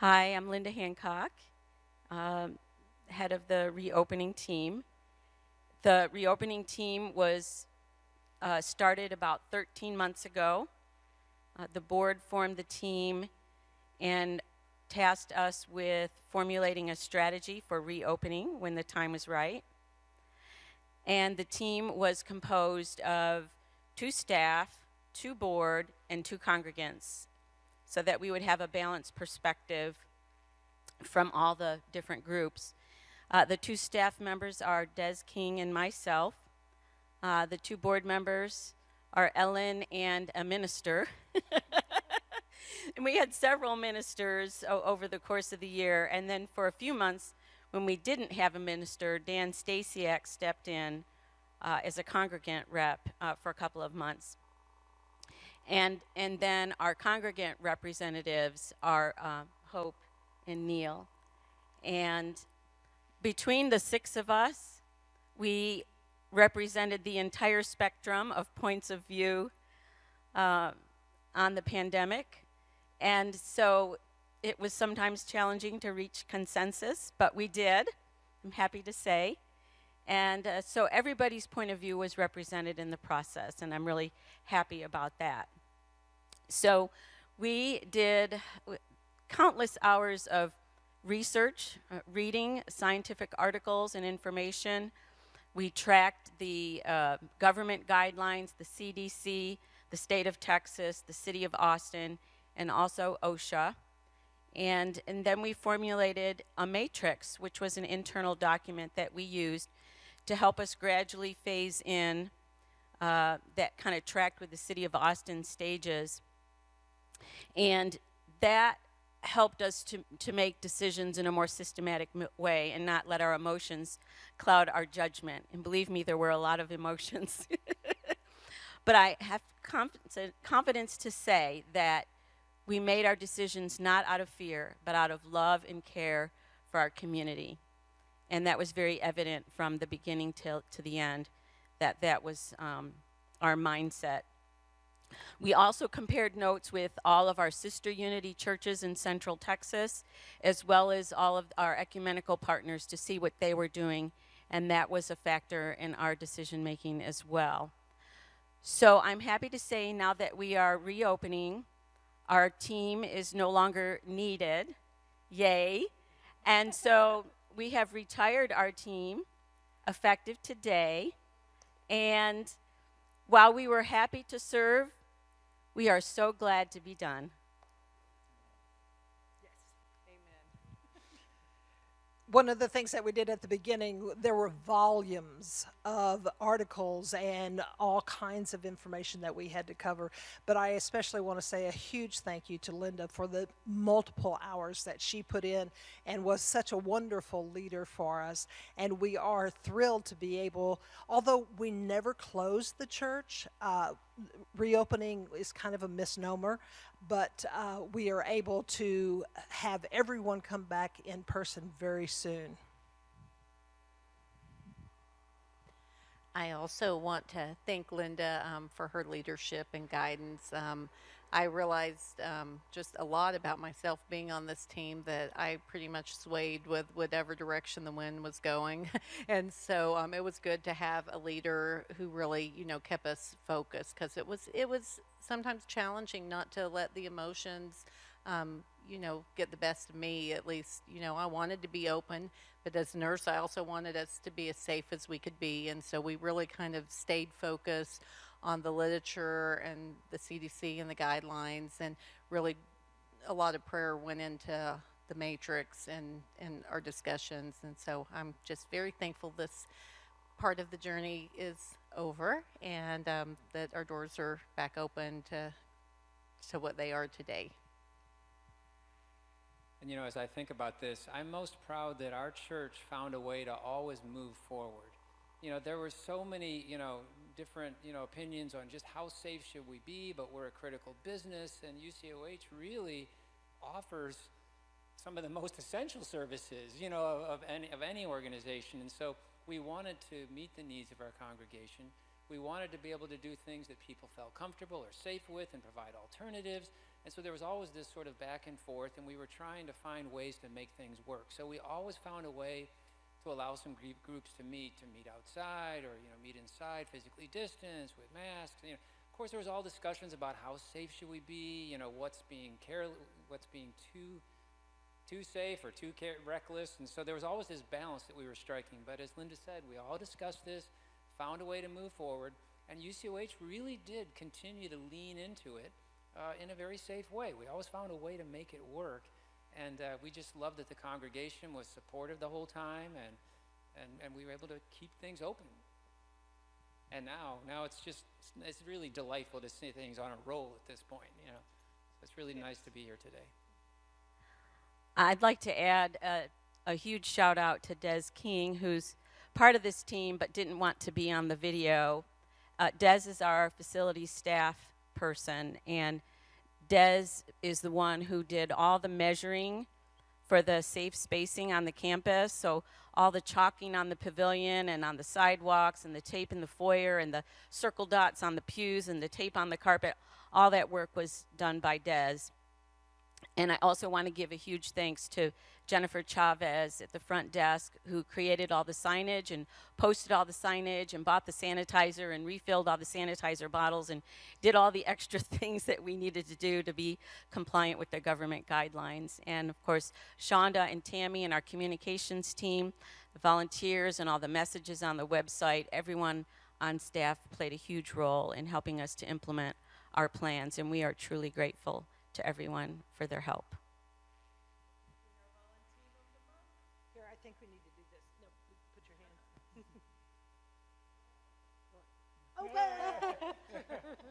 Hi, I'm Linda Hancock, um, head of the reopening team. The reopening team was started about 13 months ago. The board formed the team and tasked us with formulating a strategy for reopening when the time was right. And the team was composed of 2 staff, 2 board, and 2 congregants so that we would have a balanced perspective from all the different groups. The 2 staff members are Des King and myself. The 2 board members are Ellen and a minister. And we had several ministers over the course of the year. And then for a few months, when we didn't have a minister, Dan Stasiak stepped in as a congregant rep for a couple of months. And then our congregant representatives are Hope and Neil. And between the 6 of us, we represented the entire spectrum of points of view on the pandemic. And so it was sometimes challenging to reach consensus, but we did, I'm happy to say. And so everybody's point of view was represented in the process, and I'm really happy about that. So we did countless hours of research, reading scientific articles and information. We tracked the government guidelines, the CDC, the state of Texas, the city of Austin, and also OSHA. And then we formulated a matrix, which was an internal document that we used to help us gradually phase in that kind of tracked with the city of Austin stages. And that helped us to make decisions in a more systematic way and not let our emotions cloud our judgment. And believe me, there were a lot of emotions. But I have confidence to say that we made our decisions not out of fear, but out of love and care for our community. And that was very evident from the beginning to the end, that was our mindset. We also compared notes with all of our sister unity churches in Central Texas, as well as all of our ecumenical partners to see what they were doing, and that was a factor in our decision making as well. So I'm happy to say now that we are reopening, our team is no longer needed. Yay. And so we have retired our team effective today. And while we were happy to serve, we are so glad to be done. Yes, amen. One of the things that we did at the beginning, there were volumes of articles and all kinds of information that we had to cover. But I especially want to say a huge thank you to Linda for the multiple hours that she put in and was such a wonderful leader for us. And we are thrilled to be able, although we never closed the church, reopening is kind of a misnomer, but we are able to have everyone come back in person very soon. I also want to thank Linda for her leadership and guidance. I realized just a lot about myself being on this team, that I pretty much swayed with whatever direction the wind was going. And so it was good to have a leader who really, kept us focused, because it was sometimes challenging not to let the emotions, get the best of me. At least, I wanted to be open, but as a nurse, I also wanted us to be as safe as we could be. And so we really kind of stayed focused on the literature and the CDC and the guidelines, and really a lot of prayer went into the matrix and our discussions. And so I'm just very thankful this part of the journey is over, and that our doors are back open to what they are today. And as I think about this, I'm most proud that our church found a way to always move forward. There were so many, different, opinions on just how safe should we be, but we're a critical business, and UCOH really offers some of the most essential services, of any organization. And so we wanted to meet the needs of our congregation. We wanted to be able to do things that people felt comfortable or safe with and provide alternatives. And so there was always this sort of back and forth, and we were trying to find ways to make things work. So we always found a way to allow some groups to meet outside, or meet inside, physically distanced with masks. Of course, there was all discussions about how safe should we be. What's being too safe or too reckless. And so there was always this balance that we were striking. But as Linda said, we all discussed this, found a way to move forward, and UCOH really did continue to lean into it in a very safe way. We always found a way to make it work. And we just loved that the congregation was supportive the whole time, and we were able to keep things open. And now it's really delightful to see things on a roll at this point. So it's really nice to be here today. I'd like to add a huge shout out to Des King, who's part of this team but didn't want to be on the video. Des is our facilities staff person, and Des is the one who did all the measuring for the safe spacing on the campus. So all the chalking on the pavilion and on the sidewalks and the tape in the foyer and the circle dots on the pews and the tape on the carpet, all that work was done by Des. And I also want to give a huge thanks to Jennifer Chavez at the front desk, who created all the signage and posted all the signage and bought the sanitizer and refilled all the sanitizer bottles and did all the extra things that we needed to do to be compliant with the government guidelines. And of course, Shonda and Tammy and our communications team, the volunteers and all the messages on the website, everyone on staff played a huge role in helping us to implement our plans, and we are truly grateful to everyone for their help. Here, I think we need to do this. No, put your hand. Oh,